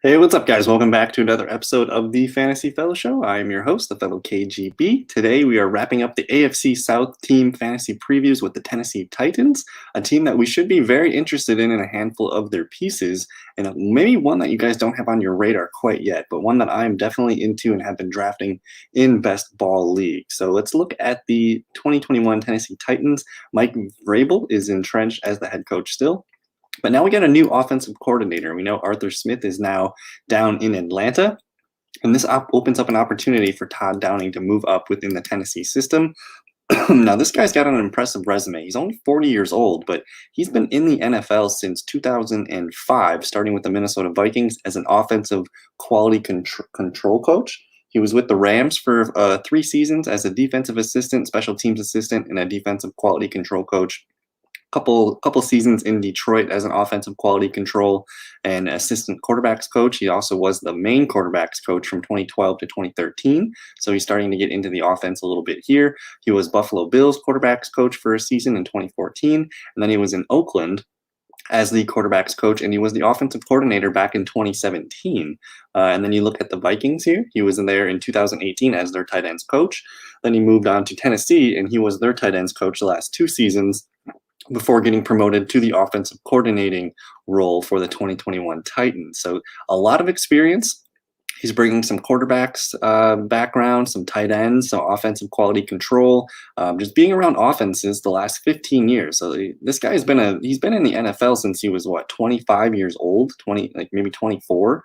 Hey, what's up, guys? Welcome back to another episode of the Fantasy Fellow Show. I am your host, the fellow KGB. Today, we are wrapping up the AFC South team fantasy previews with the Tennessee Titans, a team that we should be very interested in a handful of their pieces, and maybe one that you guys don't have on your radar quite yet, but one that I am definitely into and have been drafting in Best Ball League. So let's look at the 2021 Tennessee Titans. Mike Vrabel is entrenched as the head coach still. But now we got a new offensive coordinator. We know Arthur Smith is now down in Atlanta, and this opens up an opportunity for Todd Downing to move up within the Tennessee system. Now, this guy's got an impressive resume. He's only 40 years old, but he's been in the NFL since 2005, starting with the Minnesota Vikings as an offensive quality control coach. He was with the Rams for 3 seasons as a defensive assistant, special teams assistant, and a defensive quality control coach. Couple seasons in Detroit as an offensive quality control and assistant quarterbacks coach. He also was the main quarterbacks coach from 2012 to 2013. So he's starting to get into the offense a little bit here. He was Buffalo Bills quarterbacks coach for a season in 2014, and then he was in Oakland as the quarterbacks coach, and he was the offensive coordinator back in 2017. And then you look at the Vikings here. He was in there in 2018 as their tight ends coach. Then he moved on to Tennessee, and he was their tight ends coach the last 2 seasons before getting promoted to the offensive coordinating role for the 2021 Titans. So a lot of experience. He's bringing some quarterbacks background, some tight ends, some offensive quality control, just being around offenses the last 15 years. So this guy he's been in the NFL since he was 25 years old, maybe 24.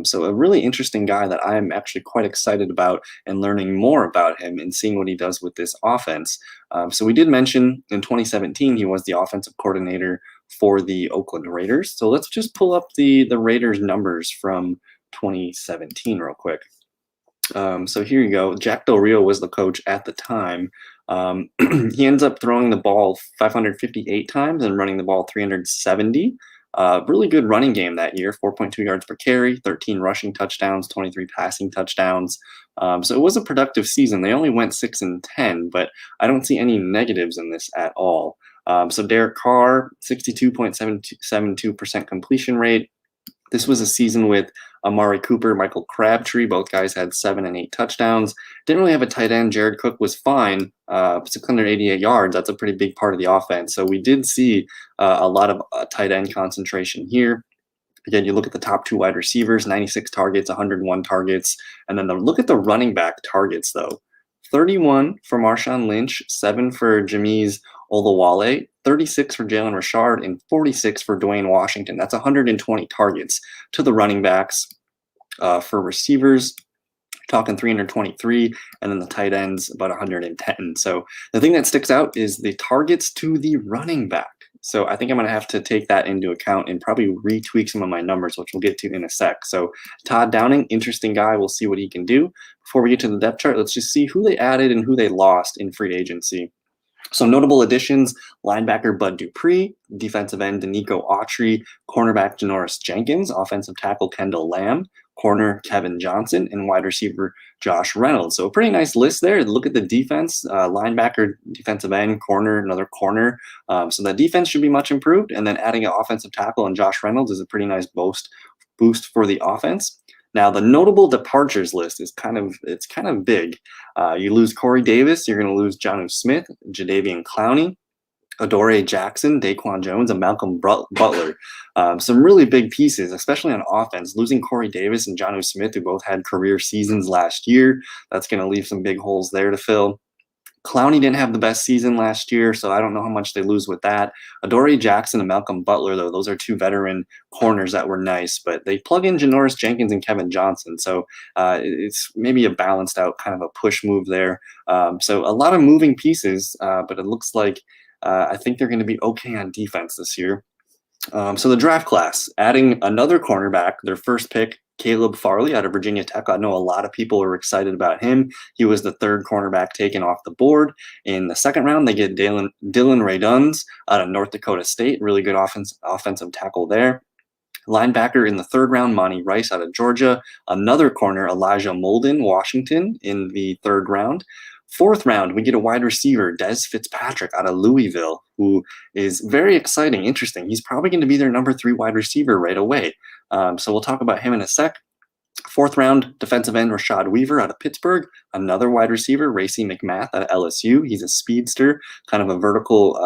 So a really interesting guy that I'm actually quite excited about and learning more about him and seeing what he does with this offense. So we did mention in 2017 he was the offensive coordinator for the Oakland Raiders. So let's just pull up the Raiders numbers from 2017 real quick. So here you go. Jack Del Rio was the coach at the time. He ends up throwing the ball 558 times and running the ball 370. Really good running game that year, 4.2 yards per carry, 13 rushing touchdowns, 23 passing touchdowns. So it was a productive season. They only went 6-10, but I don't see any negatives in this at all. So Derek Carr, 62.72% completion rate. This was a season with Amari Cooper, Michael Crabtree. Both guys had 7 and 8 touchdowns. Didn't really have a tight end. Jared Cook was fine, 688 yards. That's a pretty big part of the offense. So we did see a lot of tight end concentration here. Again, you look at the top 2 wide receivers, 96 targets, 101 targets. And then look at the running back targets, though. 31 for Marshawn Lynch, 7 for Jameis Olawale, 36 for Jalen Richard, and 46 for Dwayne Washington. That's 120 targets to the running backs. For receivers, talking 323, and then the tight ends about 110. So the thing that sticks out is the targets to the running back. So I think I'm going to have to take that into account and probably retweak some of my numbers, which we'll get to in a sec. So Todd Downing, interesting guy. We'll see what he can do. Before we get to the depth chart, let's just see who they added and who they lost in free agency. So notable additions: linebacker Bud Dupree, defensive end Danico Autry, cornerback Janoris Jenkins, offensive tackle Kendall Lamb, corner Kevin Johnson, and wide receiver Josh Reynolds. So a pretty nice list there. Look at the defense: linebacker, defensive end, corner, another corner. So the defense should be much improved. And then adding an offensive tackle and Josh Reynolds is a pretty nice boost for the offense. Now, the notable departures list is kind of big. You lose Corey Davis, you're going to lose Jonnu Smith, Jadeveon Clowney, Adoree Jackson, Daquan Jones, and Malcolm Butler. Some really big pieces, especially on offense. Losing Corey Davis and Jonnu Smith, who both had career seasons last year, that's going to leave some big holes there to fill. Clowney didn't have the best season last year, so I don't know how much they lose with that. Adoree Jackson and Malcolm Butler, though, those are 2 veteran corners that were nice, but they plug in Janoris Jenkins and Kevin Johnson, so it's maybe a balanced out kind of a push move there. So a lot of moving pieces, but it looks like I think they're going to be okay on defense this year. So the draft class, adding another cornerback, their first pick, Caleb Farley out of Virginia Tech. I know a lot of people are excited about him. He was the 3rd cornerback taken off the board. In the 2nd round, they get Dylan Raduns out of North Dakota State. Really good offensive tackle there. Linebacker in the 3rd round, Monty Rice out of Georgia. Another corner, Elijah Molden, Washington, in the 3rd round. 4th round, we get a wide receiver, Des Fitzpatrick out of Louisville, who is very exciting, interesting. He's probably going to be their number 3 wide receiver right away. So we'll talk about him in a sec. 4th round, defensive end Rashad Weaver out of Pittsburgh, another wide receiver, Racey McMath out of LSU. He's a speedster, kind of a vertical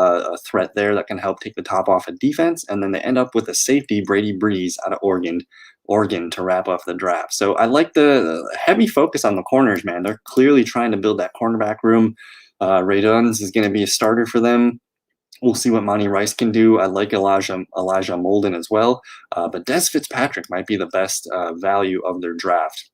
threat there that can help take the top off of defense. And then they end up with a safety, Brady Breeze out of Oregon to wrap up the draft. So I like the heavy focus on the corners, man. They're clearly trying to build that cornerback room. Ray Duns is going to be a starter for them. We'll see what Monty Rice can do. I like Elijah Molden as well. But Des Fitzpatrick might be the best value of their draft.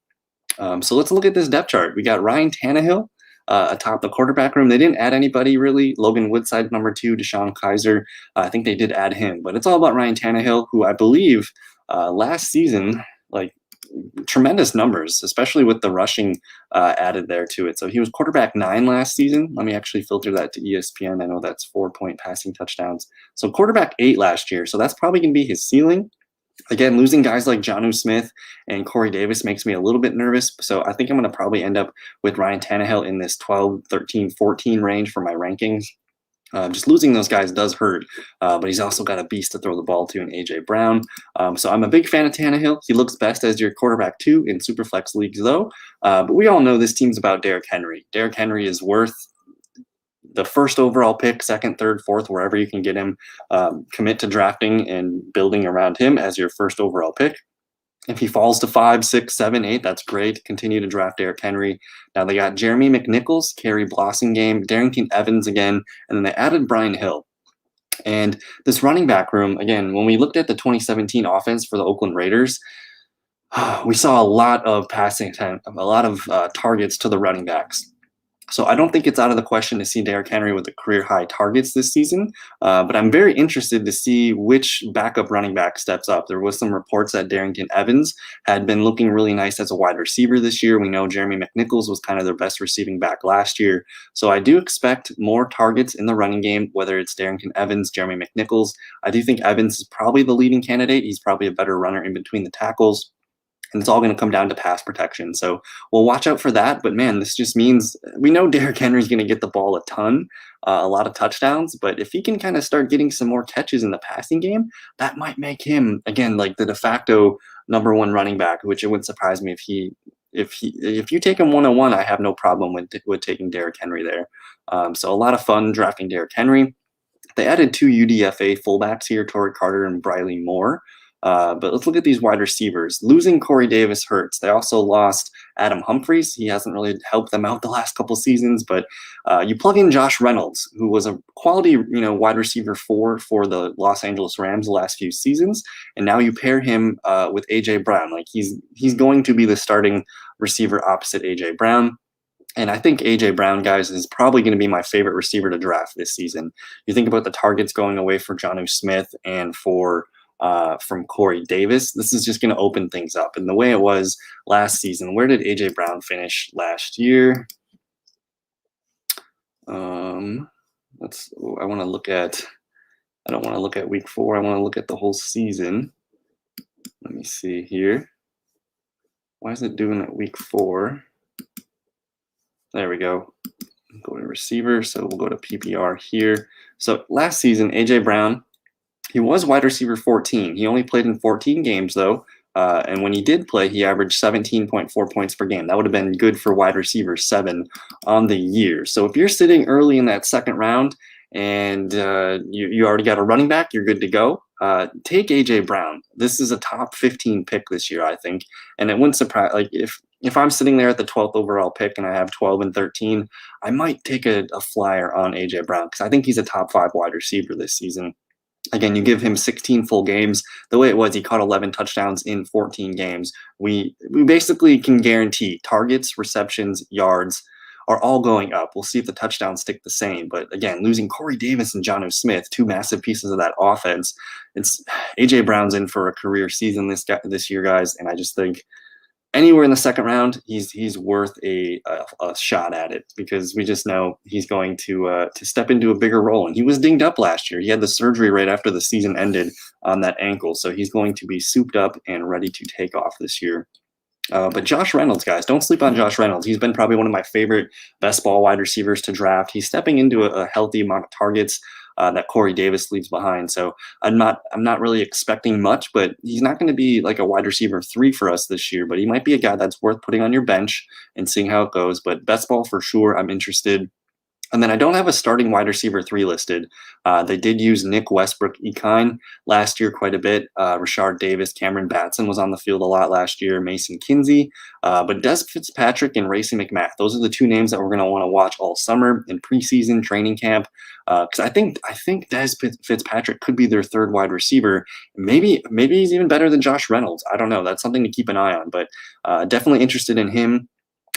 So let's look at this depth chart. We got Ryan Tannehill atop the quarterback room. They didn't add anybody really. Logan Woodside, number 2, Deshaun Kaiser. I think they did add him. But it's all about Ryan Tannehill, who I believe last season, like, tremendous numbers, especially with the rushing added there to it. So he was quarterback 9 last season. Let me actually filter that to ESPN. I know that's 4-point passing touchdowns. So quarterback 8 last year. So that's probably going to be his ceiling. Again, losing guys like Jonnu Smith and Corey Davis makes me a little bit nervous. So I think I'm going to probably end up with Ryan Tannehill in this 12, 13, 14 range for my rankings. Just losing those guys does hurt, but he's also got a beast to throw the ball to in A.J. Brown. So I'm a big fan of Tannehill. He looks best as your quarterback 2 in Superflex leagues, though. But we all know this team's about Derrick Henry. Derrick Henry is worth the 1st overall pick, 2nd, 3rd, 4th, wherever you can get him. Commit to drafting and building around him as your 1st overall pick. If he falls to 5, 6, 7, 8, that's great. Continue to draft Derrick Henry. Now they got Jeremy McNichols, Kerry Blossingame, Darrington Evans again, and then they added Brian Hill. And this running back room, again, when we looked at the 2017 offense for the Oakland Raiders, we saw a lot of passing time, a lot of targets to the running backs. So I don't think it's out of the question to see Derrick Henry with the career-high targets this season, but I'm very interested to see which backup running back steps up. There was some reports that Darrington Evans had been looking really nice as a wide receiver this year. We know Jeremy McNichols was kind of their best receiving back last year. So I do expect more targets in the running game, whether it's Darrington Evans, Jeremy McNichols. I do think Evans is probably the leading candidate. He's probably a better runner in between the tackles. And it's all going to come down to pass protection. So we'll watch out for that. But, man, this just means we know Derrick Henry's going to get the ball a ton, a lot of touchdowns. But if he can kind of start getting some more catches in the passing game, that might make him, again, like the de facto number 1 running back, which it wouldn't surprise me if you take him 1-on-1, I have no problem with taking Derrick Henry there. So a lot of fun drafting Derrick Henry. They added 2 UDFA fullbacks here, Torrey Carter and Briley Moore. But let's look at these wide receivers. Losing Corey Davis hurts. They also lost Adam Humphries. He hasn't really helped them out the last couple seasons, but you plug in Josh Reynolds, who was a quality, wide receiver for the Los Angeles Rams the last few seasons, and now you pair him with A.J. Brown. Like he's going to be the starting receiver opposite A.J. Brown. And I think A.J. Brown, guys, is probably going to be my favorite receiver to draft this season. You think about the targets going away for Jonnu Smith and from Corey Davis, this is just going to open things up. And the way it was last season, where did A.J. Brown finish last year? I don't want to look at week 4. I want to look at the whole season. Let me see here. Why is it doing it week 4? There we go. Go to receiver. So we'll go to PPR here. So last season, A.J. Brown, he was wide receiver 14. He only played in 14 games, though. And when he did play, he averaged 17.4 points per game. That would have been good for wide receiver 7 on the year. So if you're sitting early in that 2nd round and you already got a running back, you're good to go. Take A.J. Brown. This is a top 15 pick this year, I think. And it wouldn't surprise, like if I'm sitting there at the 12th overall pick and I have 12 and 13, I might take a flyer on A.J. Brown because I think he's a top 5 wide receiver this season. Again, you give him 16 full games. The way it was, he caught 11 touchdowns in 14 games. We basically can guarantee targets, receptions, yards are all going up. We'll see if the touchdowns stick the same. But again, losing Corey Davis and Jonnu Smith, 2 massive pieces of that offense, it's A.J. Brown's in for a career season this year, guys. And I just think anywhere in the 2nd round, he's worth a shot at it because we just know he's going to step into a bigger role. And he was dinged up last year. He had the surgery right after the season ended on that ankle. So he's going to be souped up and ready to take off this year. But Josh Reynolds, guys, don't sleep on Josh Reynolds. He's been probably one of my favorite best ball wide receivers to draft. He's stepping into a healthy amount of targets that Corey Davis leaves behind. So I'm not really expecting much, but he's not going to be like a wide receiver 3 for us this year. But he might be a guy that's worth putting on your bench and seeing how it goes. But best ball for sure, I'm interested. And then I don't have a starting wide receiver 3 listed. They did use Nick Westbrook-Ekine last year quite a bit. Rashard Davis, Cameron Batson was on the field a lot last year, Mason Kinsey. But Des Fitzpatrick and Racey McMath, those are the 2 names that we're going to want to watch all summer in preseason training camp. Because I think Des Fitzpatrick could be their 3rd wide receiver. Maybe he's even better than Josh Reynolds. I don't know. That's something to keep an eye on. But definitely interested in him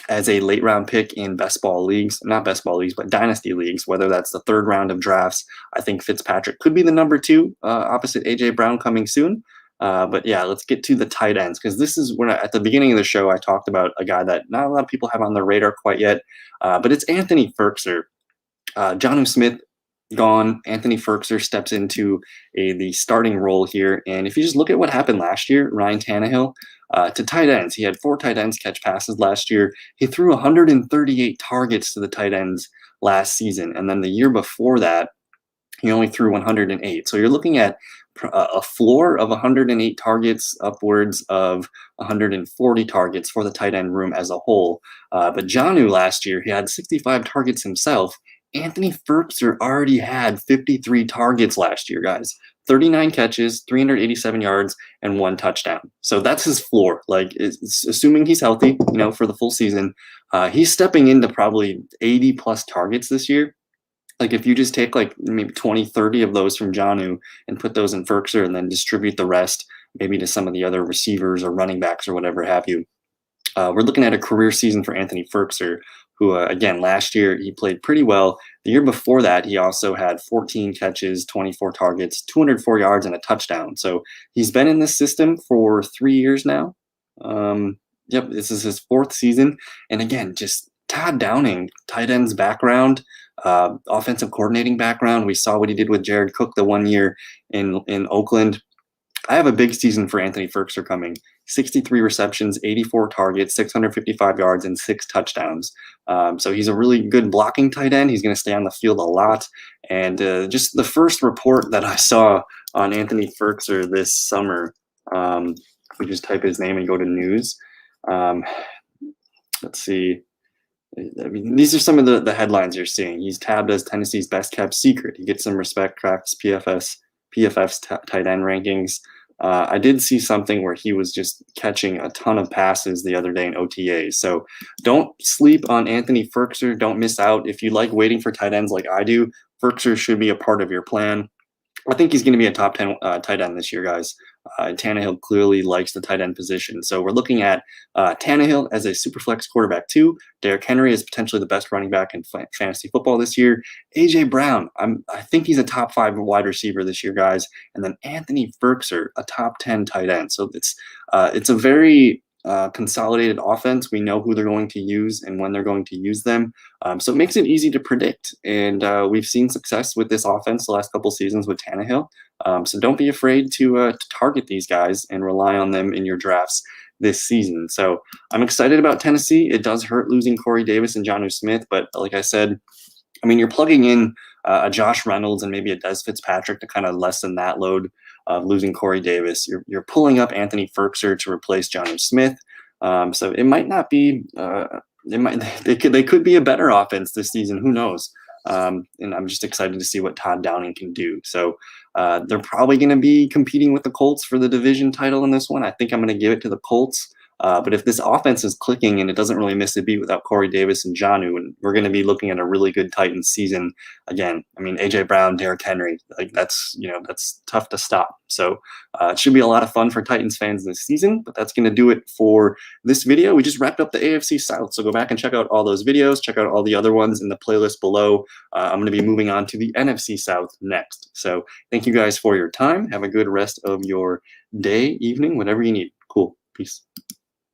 as a late round pick in best ball leagues, not best ball leagues, but dynasty leagues, whether that's the 3rd round of drafts. I think Fitzpatrick could be the number 2 opposite A.J. Brown coming soon. But yeah, let's get to the tight ends, because this is when at the beginning of the show, I talked about a guy that not a lot of people have on their radar quite yet, but it's Anthony Firkser. Jonnu Smith gone. Anthony Firkser steps into the starting role here. And if you just look at what happened last year, Ryan Tannehill, to tight ends. He had 4 tight ends catch passes last year. He threw 138 targets to the tight ends last season. And then the year before that, he only threw 108. So you're looking at a floor of 108 targets, upwards of 140 targets for the tight end room as a whole. But Jonnu last year, he had 65 targets himself. Anthony Firkser already had 53 targets last year, guys. 39 catches, 387 yards, and 1 touchdown. So that's his floor. Like, assuming he's healthy, for the full season, he's stepping into probably 80 plus targets this year. Like, if you just take like maybe 20, 30 of those from Jonnu and put those in Firkser and then distribute the rest maybe to some of the other receivers or running backs or whatever have you, we're looking at a career season for Anthony Firkser, who, again, last year he played pretty well. The year before that, he also had 14 catches, 24 targets, 204 yards, and a touchdown. So he's been in this system for 3 years now. This is his 4th season. And again, just Todd Downing, tight ends background, offensive coordinating background. We saw what he did with Jared Cook the 1 year in Oakland. I have a big season for Anthony Firkser coming. 63 receptions, 84 targets, 655 yards, and 6 touchdowns. So he's a really good blocking tight end. He's going to stay on the field a lot. And just the first report that I saw on Anthony Firkser this summer, if we just type his name and go to news. Let's see. I mean, these are some of the headlines you're seeing. He's tabbed as Tennessee's best kept secret. He gets some respect, cracks PFF's tight end rankings. I did see something where he was just catching a ton of passes the other day in OTAs. So don't sleep on Anthony Firkser. Don't miss out. If you like waiting for tight ends like I do, Firkser should be a part of your plan. I think he's going to be a top 10 tight end this year, guys. Tannehill clearly likes the tight end position. So we're looking at Tannehill as a super flex quarterback 2. Derrick Henry is potentially the best running back in fantasy football this year. A.J. Brown, I think he's a top 5 wide receiver this year, guys. And then Anthony Firkser, a top 10 tight end. So it's a very consolidated offense. We know who they're going to use and when they're going to use them. So it makes it easy to predict. And we've seen success with this offense the last couple seasons with Tannehill. So don't be afraid to target these guys and rely on them in your drafts this season. So I'm excited about Tennessee. It does hurt losing Corey Davis and Jonnu Smith, but like I said, I mean, you're plugging in a Josh Reynolds and maybe a Des Fitzpatrick to kind of lessen that load of losing Corey Davis. You're pulling up Anthony Firkser to replace Jonnu Smith. So it might not be. They could be a better offense this season. Who knows? And I'm just excited to see what Todd Downing can do. So they're probably going to be competing with the Colts for the division title in this one. I think I'm going to give it to the Colts. But if this offense is clicking and it doesn't really miss a beat without Corey Davis and Jonnu, and we're going to be looking at a really good Titans season again. I mean, A.J. Brown, Derrick Henry, like that's tough to stop. So it should be a lot of fun for Titans fans this season. But that's going to do it for this video. We just wrapped up the AFC South, so go back and check out all those videos. Check out all the other ones in the playlist below. I'm going to be moving on to the NFC South next. So thank you guys for your time. Have a good rest of your day, evening, whatever you need. Cool. Peace.